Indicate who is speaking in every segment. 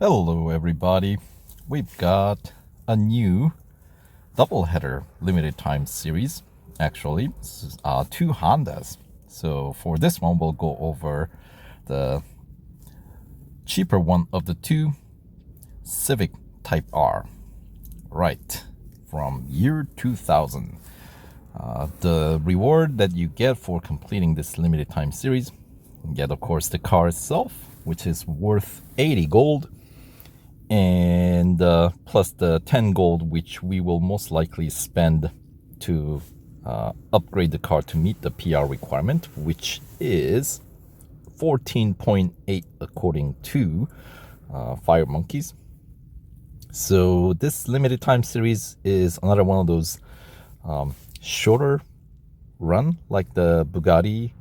Speaker 1: Hello everybody, we've got a new doubleheader limited time series. Actually, two Hondas. So for this one, we'll go over the cheaper one of the two, Civic Type R, right, from year 2000. The reward that you get for completing this limited time series, you get of course the car itself, which is worth 80 gold, and plus the 10 gold, which we will most likely spend to upgrade the car to meet the PR requirement, which is 14.8 according to Fire Monkeys. So this limited time series is another one of those shorter run, like the Bugatti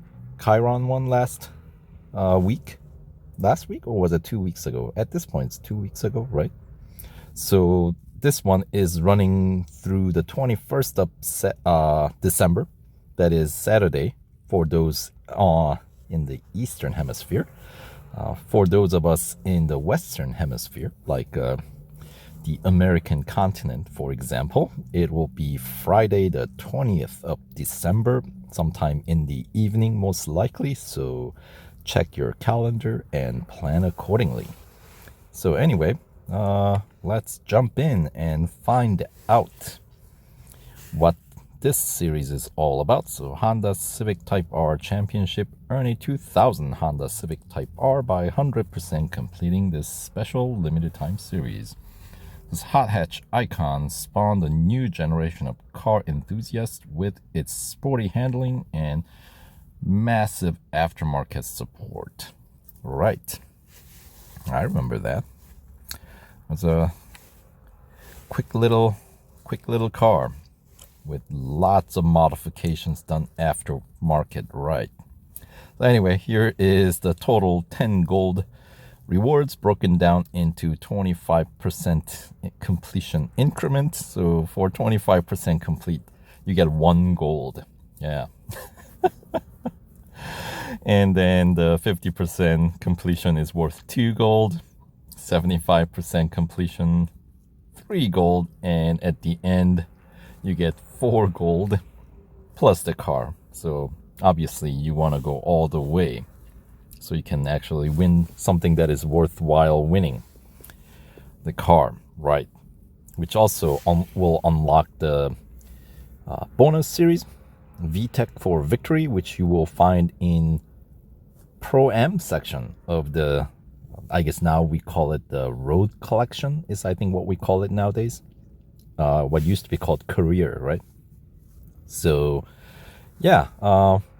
Speaker 1: Chiron one last week, or was it 2 weeks ago? At this point, it's 2 weeks ago, right? So this one is running through the 21st of December. That is Saturday for those in the Eastern Hemisphere. For those of us in the Western Hemisphere, like the American continent, for example, it will be Friday the 20th of December, sometime in the evening, most likely. So check your calendar and plan accordingly. So anyway, let's jump in and find out what this series is all about. So Honda Civic Type R Championship, earn a 2000 Honda Civic Type R by 100% completing this special limited time series. This hot hatch icon spawned a new generation of car enthusiasts with its sporty handling and massive aftermarket support. Right, I remember that. It was a quick little car with lots of modifications done aftermarket, right? So anyway, here is the total 10 gold rewards broken down into 25% completion increment. So for 25% complete, you get 1 gold. Yeah. And then the 50% completion is worth 2 gold, 75% completion, 3 gold, and at the end you get 4 gold plus the car. So obviously you want to go all the way so you can actually win something that is worthwhile winning, the car, right? Which also will unlock the bonus series, VTEC for Victory, which you will find in Pro-Am section of the, I guess now we call it the Road Collection, is I think what we call it nowadays. What used to be called Career, right? So yeah,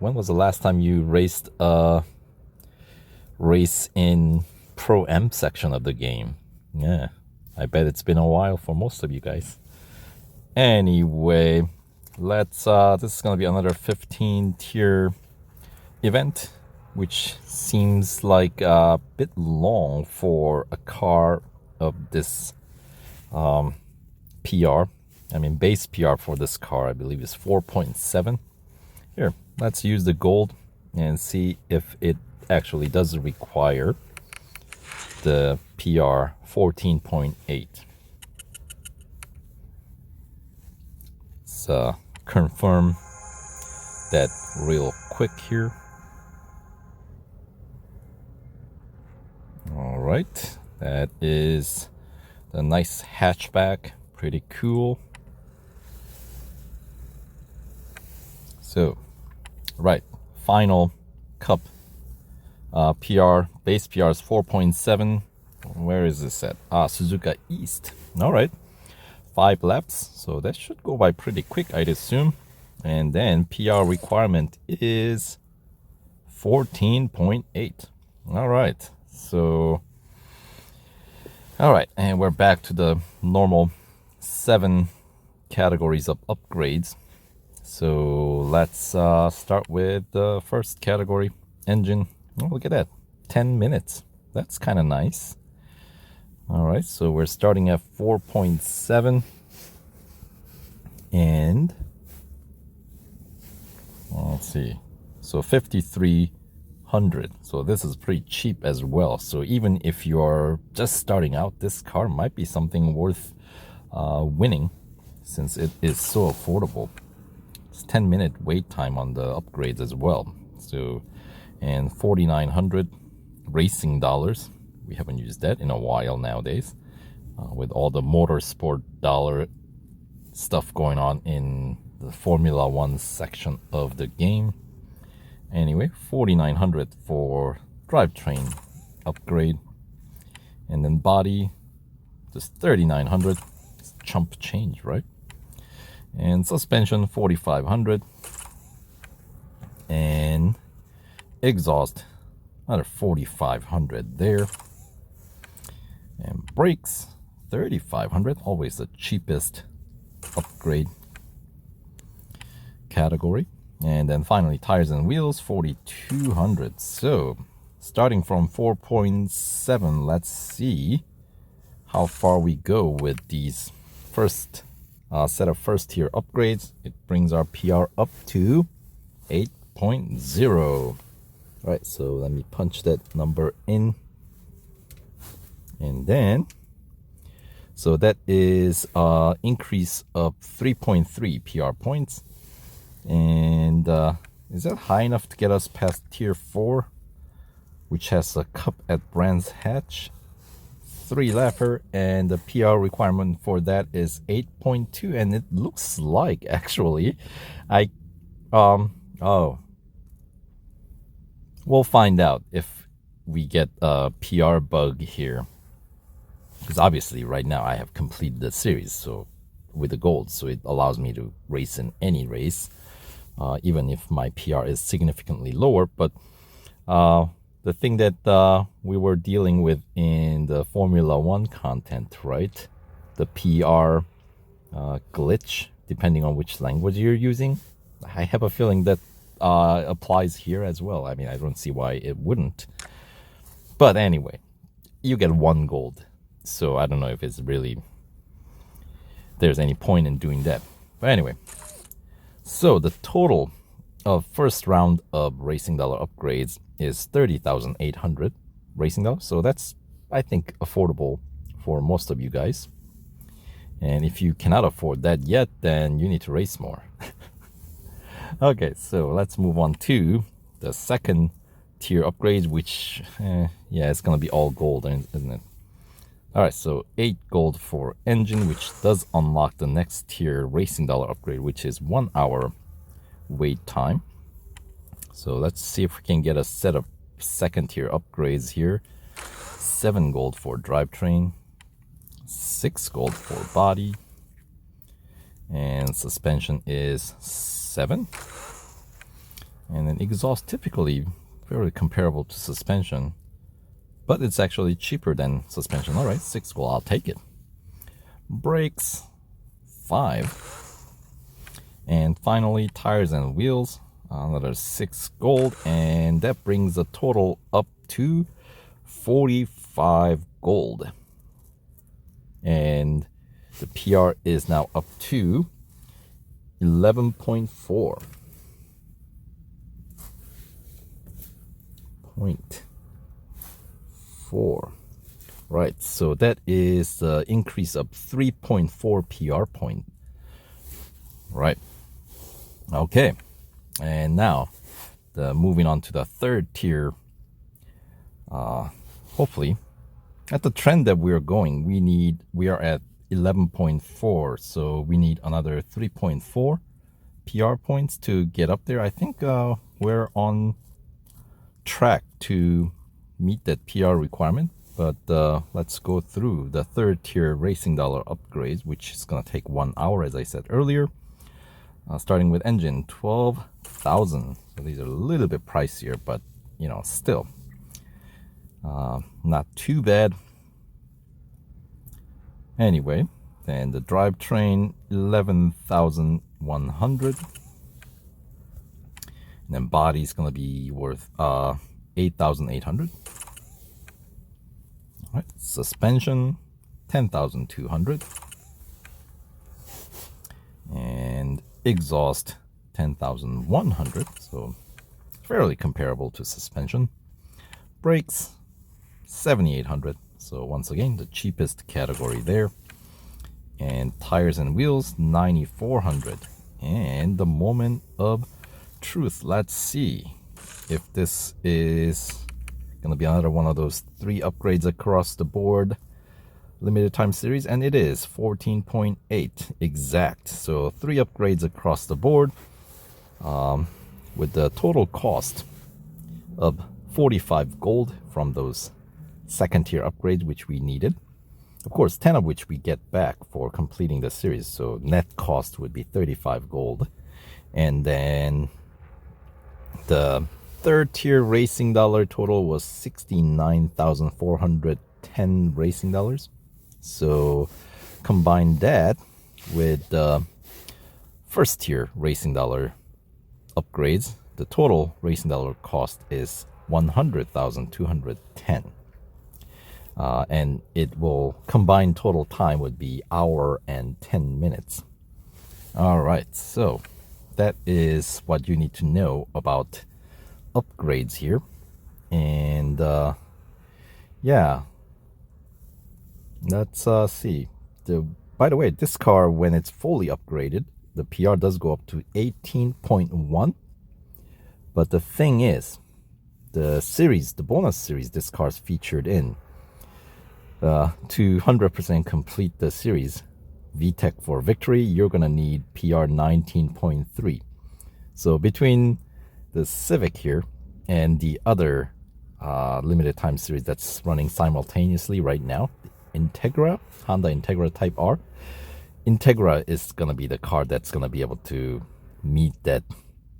Speaker 1: when was the last time you raced a race in Pro-Am section of the game? Yeah, I bet it's been a while for most of you guys. Anyway, let's this is gonna be another 15 tier event, which seems like a bit long for a car of this PR. I mean, base PR for this car, I believe, is 4.7. Here, let's use the gold and see if it actually does require the PR 14.8. Let's confirm that real quick here. All right, that is the nice hatchback, pretty cool. So, right, final cup PR, base PR is 4.7. Where is this at? Suzuka East. All right, 5 laps, so that should go by pretty quick, I'd assume. And then PR requirement is 14.8. All right. So, all right, and we're back to the normal 7 categories of upgrades. So let's start with the first category, engine. Oh, look at that, 10 minutes. That's kind of nice. All right, so we're starting at 4.7. And let's see. So 53 100. So this is pretty cheap as well. So even if you're just starting out, this car might be something worth winning, since it is so affordable. It's 10-minute wait time on the upgrades as well. So, and 4,900 racing dollars. We haven't used that in a while nowadays, with all the motorsport dollar stuff going on in the Formula One section of the game. Anyway, 4,900 for drivetrain upgrade, and then body just 3,900. It's chump change, right? And suspension 4,500, and exhaust another 4,500 there, and brakes 3,500. Always the cheapest upgrade category. And then finally tires and wheels 4,200. So starting from 4.7, let's see how far we go with these first set of first tier upgrades. It brings our PR up to 8.0. Right, so let me punch that number in, and then so that is increase of 3.3 PR points. And is that high enough to get us past tier 4, which has a cup at Brands Hatch, 3-lapper, and the PR requirement for that is 8.2. And it looks like actually we'll find out if we get a PR bug here, because obviously right now I have completed the series, so with the gold, so it allows me to race in any race, even if my PR is significantly lower. But the thing that we were dealing with in the Formula One content, right? The PR glitch, depending on which language you're using, I have a feeling that applies here as well. I mean, I don't see why it wouldn't. But anyway, you get 1 gold. So I don't know if it's really, there's any point in doing that. But anyway, so the total of first round of racing dollar upgrades is 30,800 racing dollars. So that's, I think, affordable for most of you guys. And if you cannot afford that yet, then you need to race more. Okay, so let's move on to the second tier upgrades, which, yeah, it's gonna be all gold, isn't it? All right, so 8 gold for engine, which does unlock the next tier racing dollar upgrade, which is 1 hour wait time. So let's see if we can get a set of second tier upgrades here. 7 gold for drivetrain, 6 gold for body, and suspension is 7. And then exhaust, typically very comparable to suspension, but it's actually cheaper than suspension. All right, 6 gold, I'll take it. Brakes, 5. And finally, tires and wheels, another 6 gold, and that brings the total up to 45 gold. And the PR is now up to 11.4. Right, so that is the increase of 3.4 PR point. Right. Okay, and now moving on to the third tier. Hopefully, at the trend that we're going, we are at 11.4, so we need another 3.4 PR points to get up there. I think we're on track to meet that PR requirement, but let's go through the third tier racing dollar upgrades, which is going to take 1 hour, as I said earlier. Starting with engine, 12,000. So these are a little bit pricier, but you know, still not too bad. Anyway, then the drivetrain, 11,100. And then body is going to be worth 8,800. All right, suspension, 10,200. And exhaust, 10,100. So fairly comparable to suspension. Brakes, 7,800. So once again, the cheapest category there. And tires and wheels, 9,400. And the moment of truth. Let's see if this is going to be another one of those 3 upgrades across the board limited time series, and it is 14.8 exact. So 3 upgrades across the board, with the total cost of 45 gold from those second tier upgrades which we needed. Of course, 10 of which we get back for completing the series, so net cost would be 35 gold. And then the third tier racing dollar total was 69,410 racing dollars. So combine that with the first tier racing dollar upgrades, the total racing dollar cost is 100,210. And it will combine total time would be hour and 10 minutes. All right, so that is what you need to know about upgrades here. And yeah, let's see. By the way, this car, when it's fully upgraded, the PR does go up to 18.1. But the thing is, the bonus series this car is featured in, to 100% complete the series, VTEC for victory, you're going to need PR 19.3. So between the Civic here and the other limited time series that's running simultaneously right now, Integra, Honda Integra Type R, Integra is going to be the car that's going to be able to meet that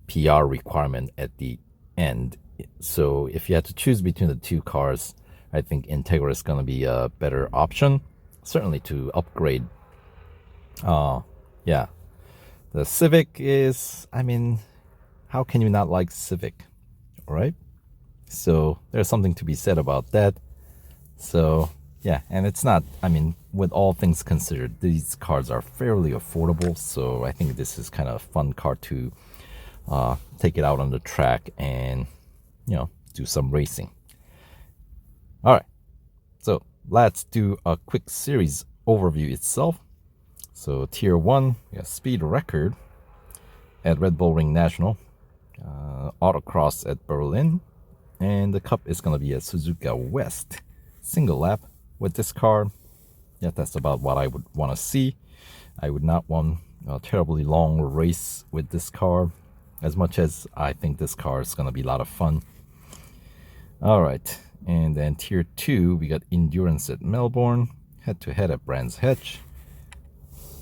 Speaker 1: PR requirement at the end. So if you had to choose between the 2 cars, I think Integra is going to be a better option, certainly to upgrade. Yeah, the Civic is, I mean, how can you not like Civic, right? So there's something to be said about that. So yeah, and it's not, I mean, with all things considered, these cars are fairly affordable. So I think this is kind of a fun car to take it out on the track and, do some racing. All right, so let's do a quick series overview itself. So tier 1, we got speed record at Red Bull Ring National, autocross at Berlin, and the cup is going to be at Suzuka West. Single lap with this car. Yeah, that's about what I would want to see. I would not want a terribly long race with this car, as much as I think this car is going to be a lot of fun. All right, and then tier 2, we got endurance at Melbourne, head-to-head at Brands Hatch.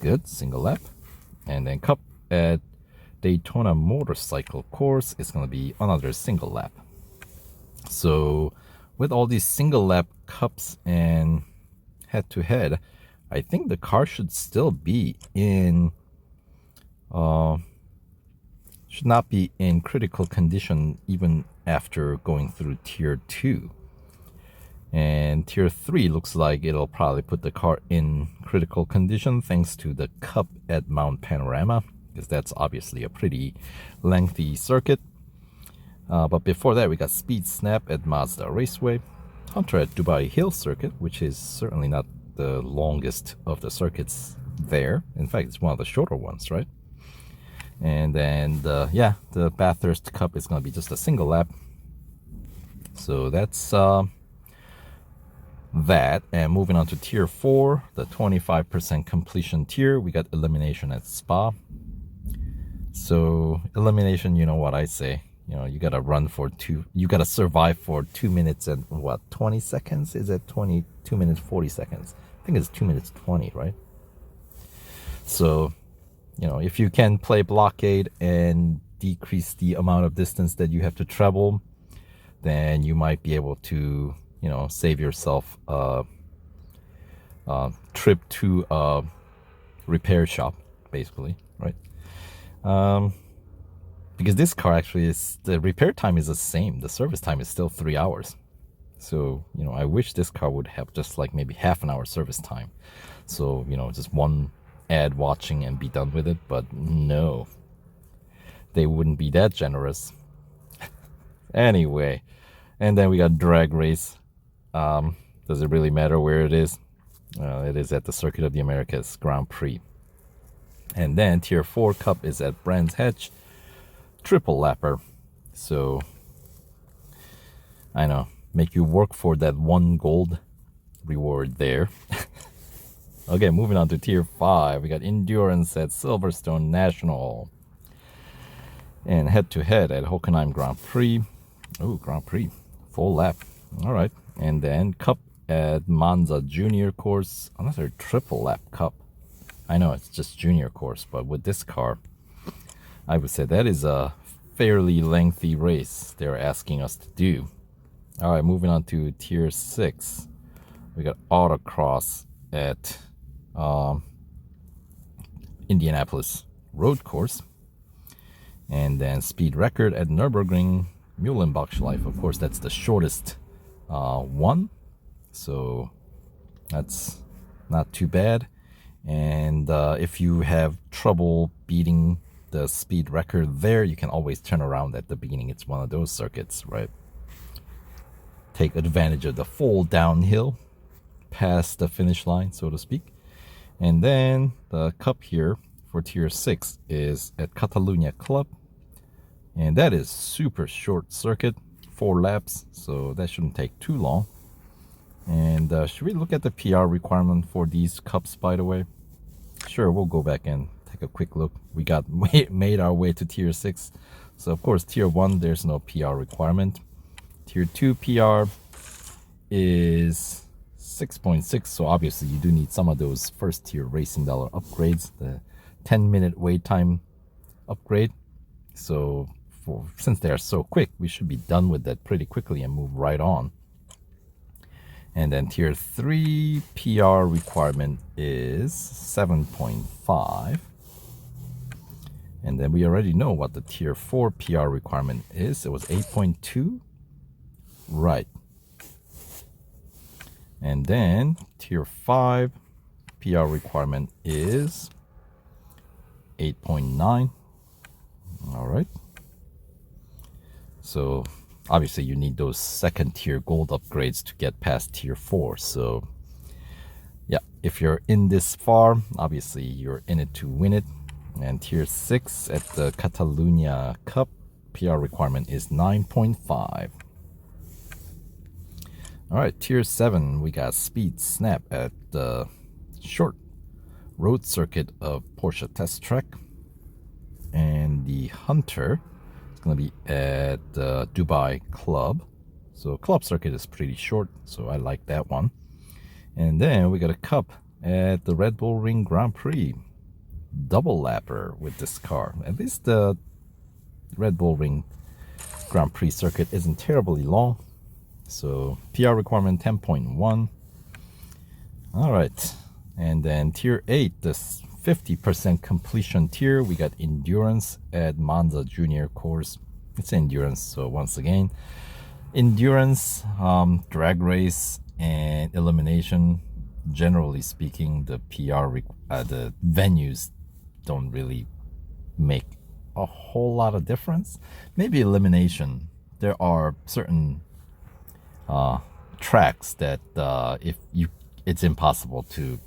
Speaker 1: Good, single lap. And then cup at Daytona Motorcycle Course is going to be another single lap. So with all these single lap cups and head-to-head, I think the car should still be in should not be in critical condition even after going through tier 2. And tier 3 looks like it'll probably put the car in critical condition thanks to the cup at Mount Panorama, because that's obviously a pretty lengthy circuit. But before that, we got Speed Snap at Mazda Raceway, Hunter at Dubai Hill Circuit, which is certainly not the longest of the circuits there. In fact, it's one of the shorter ones, right? And then the Bathurst Cup is going to be just a single lap. So that's that. And moving on to tier 4, the 25% completion tier, we got elimination at Spa. So elimination, you know what I say, you gotta you gotta survive for 2 minutes and 20 seconds? Is it 2 minutes 40 seconds? I think it's 2 minutes 20, right? So if you can play blockade and decrease the amount of distance that you have to travel, then you might be able to save yourself a trip to a repair shop, basically, right? Because this car actually the repair time is the same. The service time is still 3 hours. So, I wish this car would have just like maybe half an hour service time. So, just one ad watching and be done with it. But no, they wouldn't be that generous. Anyway, and then we got drag race. Does it really matter where it is? It is at the Circuit of the Americas Grand Prix. And then Tier 4 Cup is at Brands Hatch, triple lapper. So, I know, make you work for that 1 gold reward there. Okay, moving on to Tier 5. We got Endurance at Silverstone National. And head-to-head at Hockenheim Grand Prix. Oh, Grand Prix. Full lap. All right. And then Cup at Monza Junior Course. Another triple lap Cup. I know it's just junior course, but with this car, I would say that is a fairly lengthy race they're asking us to do. All right, moving on to Tier 6. We got Autocross at Indianapolis Road Course. And then Speed Record at Nürburgring Mühlenbachschleife. Of course, that's the shortest one. So that's not too bad. And if you have trouble beating the speed record there, you can always turn around at the beginning. It's one of those circuits, right? Take advantage of the full downhill past the finish line, so to speak. And then the cup here for Tier 6 is at Catalunya Club. And that is super short circuit, 4 laps, so that shouldn't take too long. And should we look at the PR requirement for these cups, by the way? Sure, we'll go back and take a quick look. We got made our way to Tier 6. So, of course, Tier 1, there's no PR requirement. Tier 2 PR is 6.6. So, obviously, you do need some of those first-tier racing dollar upgrades. The 10-minute wait time upgrade. So, since they are so quick, we should be done with that pretty quickly and move right on. And then Tier 3 PR requirement is 7.5. And then we already know what the Tier 4 PR requirement is. It was 8.2. Right. And then Tier 5 PR requirement is 8.9. All right. So obviously you need those second tier gold upgrades to get past Tier 4. So yeah, if you're in this far, obviously you're in it to win it. And Tier 6 at the Catalunya Cup PR requirement is 9.5. All right, Tier 7, we got Speed Snap at the short road circuit of Porsche Test Track. And the Hunter is going to be at the Dubai Club. So club circuit is pretty short, so I like that one. And then we got a cup at the Red Bull Ring Grand Prix. Double lapper with this car. At least the Red Bull Ring Grand Prix circuit isn't terribly long. So PR requirement 10.1. All right. And then Tier 8, this 50% completion tier, we got Endurance at Monza Junior Course. It's Endurance, so once again, Endurance, drag race, and elimination. Generally speaking, the the venues don't really make a whole lot of difference. Maybe elimination. There are certain tracks that it's impossible to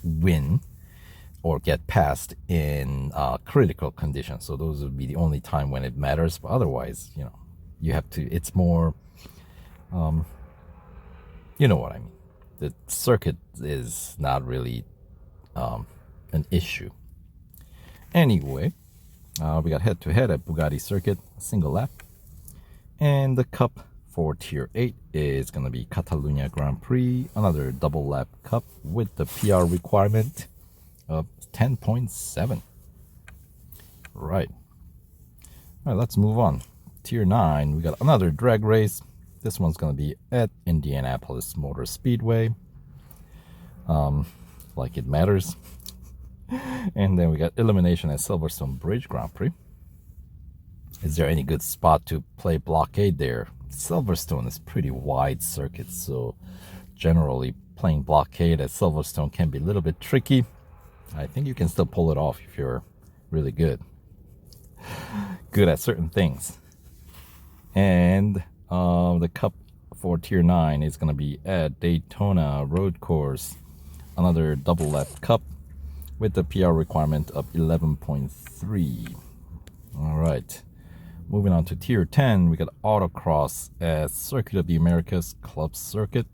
Speaker 1: win or get past in critical conditions. So those would be the only time when it matters. But otherwise, you have to. It's more. You know what I mean. The circuit is not really an issue. Anyway, we got head-to-head at Bugatti Circuit, single lap. And the cup for Tier 8 is going to be Catalunya Grand Prix, another double lap cup with the PR requirement of 10.7. Right. All right, let's move on. Tier 9, we got another drag race. This one's going to be at Indianapolis Motor Speedway. Like it matters. And then we got elimination at Silverstone Bridge Grand Prix. Is there any good spot to play blockade there? Silverstone is pretty wide circuit, so generally playing blockade at Silverstone can be a little bit tricky. I think you can still pull it off if you're really good at certain things. And the cup for Tier 9 is going to be at Daytona Road Course. Another double lap cup with the PR requirement of 11.3. All right. Moving on to Tier 10, we got Autocross at Circuit of the Americas Club Circuit.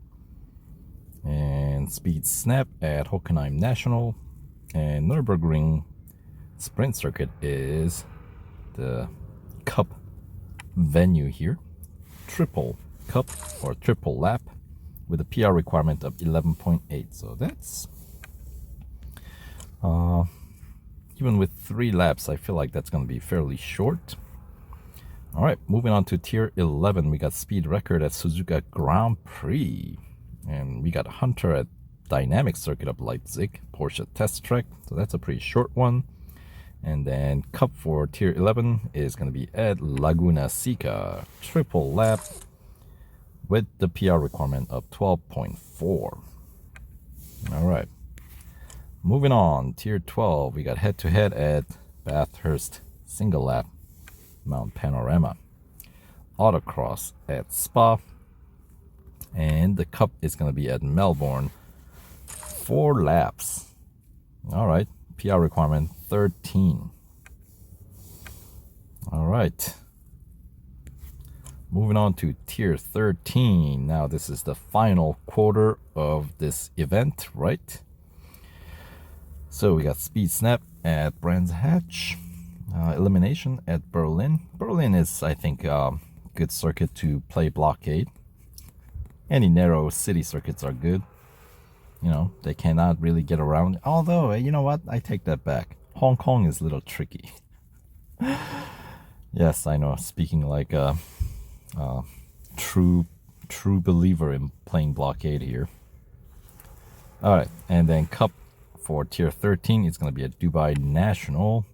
Speaker 1: And Speed Snap at Hockenheim National. And Nürburgring Sprint Circuit is the cup venue here. Triple cup or triple lap with a PR requirement of 11.8. So that's even with 3 laps, I feel like that's going to be fairly short. All right, moving on to Tier 11, we got speed record at Suzuka Grand Prix. And we got Hunter at Dynamic Circuit of Leipzig, Porsche Test Track. So that's a pretty short one. And then cup for Tier 11 is going to be at Laguna Seca, triple lap with the PR requirement of 12.4. All right. Moving on, Tier 12, we got head-to-head at Bathurst, single lap, Mount Panorama. Autocross at Spa. And the cup is going to be at Melbourne, 4 laps. All right, PR requirement 13. All right. Moving on to Tier 13. Now, this is the final quarter of this event, right? So we got Speed Snap at Brands Hatch, Elimination at Berlin. Berlin is, I think, a good circuit to play blockade. Any narrow city circuits are good. You know, they cannot really get around. Although, you know what? I take that back. Hong Kong is a little tricky. Yes, I know. Speaking like a true believer in playing blockade here. All right, and then cup for Tier 13 is going to be at Dubai National.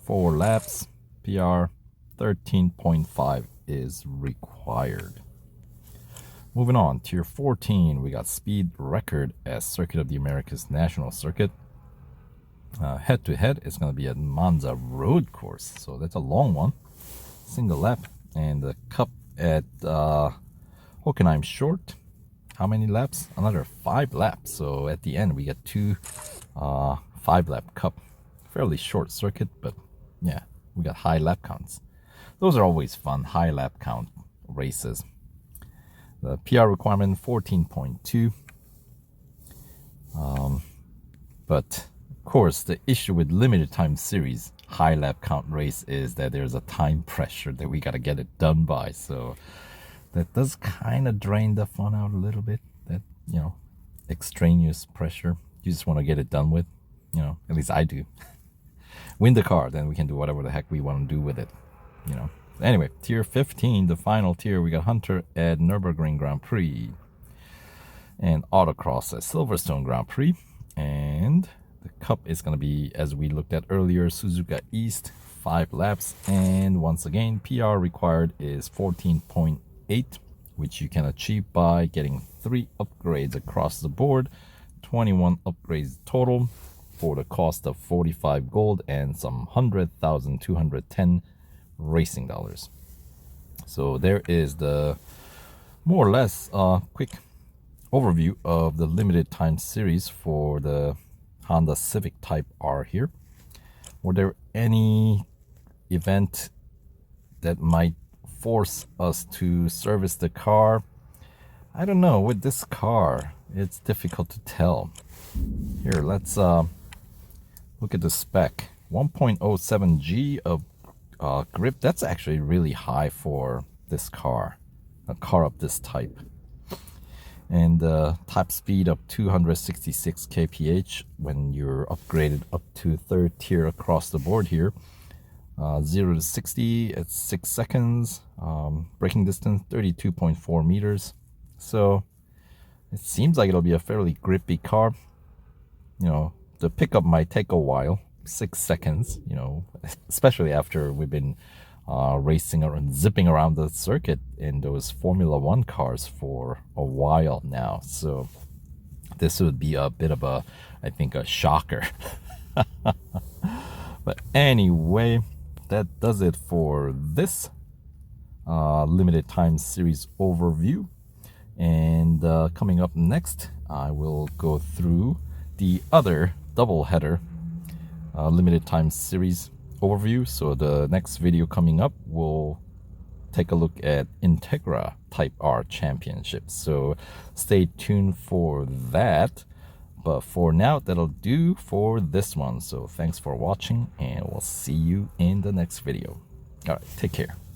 Speaker 1: 4 laps. PR 13.5 is required. Moving on, Tier 14, we got speed record at Circuit of the Americas National Circuit. Head-to-head is going to be at Monza Road Course, so that's a long one. Single lap, and the cup at Hockenheim Short. How many laps? Another 5 laps, so at the end we get 2 5-lap cup. Fairly short circuit, but yeah, we got high lap counts. Those are always fun, high lap count races. The PR requirement 14.2. But of course, the issue with limited time series high lap count race is that there's a time pressure that we got to get it done by. So that does kind of drain the fun out a little bit. That, you know, extraneous pressure. You just want to get it done with. You know, at least I do. Win the car, then we can do whatever the heck we want to do with it. You know. Anyway, Tier 15, the final tier, we got Hunter at Nürburgring Grand Prix and Autocross at Silverstone Grand Prix. And the cup is going to be, as we looked at earlier, Suzuka East, 5 laps. And once again, PR required is 14.8, which you can achieve by getting 3 upgrades across the board, 21 upgrades total for the cost of 45 gold and some 100,210 racing dollars. So there is the more or less quick overview of the limited time series for the Honda Civic Type R here. Were there any event that might force us to service the car? I don't know. With this car, it's difficult to tell. Here, let's look at the spec. 1.07G of grip. That's actually really high for this car, a car of this type. And top speed of 266 kph when you're upgraded up to 3rd tier across the board here. 0 to 60 at 6 seconds. Braking distance 32.4 meters. So it seems like it'll be a fairly grippy car. You know, the pickup might take a while. 6 seconds, you know, especially after we've been racing and zipping around the circuit in those Formula One cars for a while now. So this would be a bit of a, I think, a shocker. But anyway, that does it for this limited time series overview. And coming up next, I will go through the other doubleheader limited time series overview. So the next video coming up will take a look at Integra Type R Championship. So stay tuned for that. But for now, that'll do for this one. So thanks for watching, and we'll see you in the next video. All right, take care.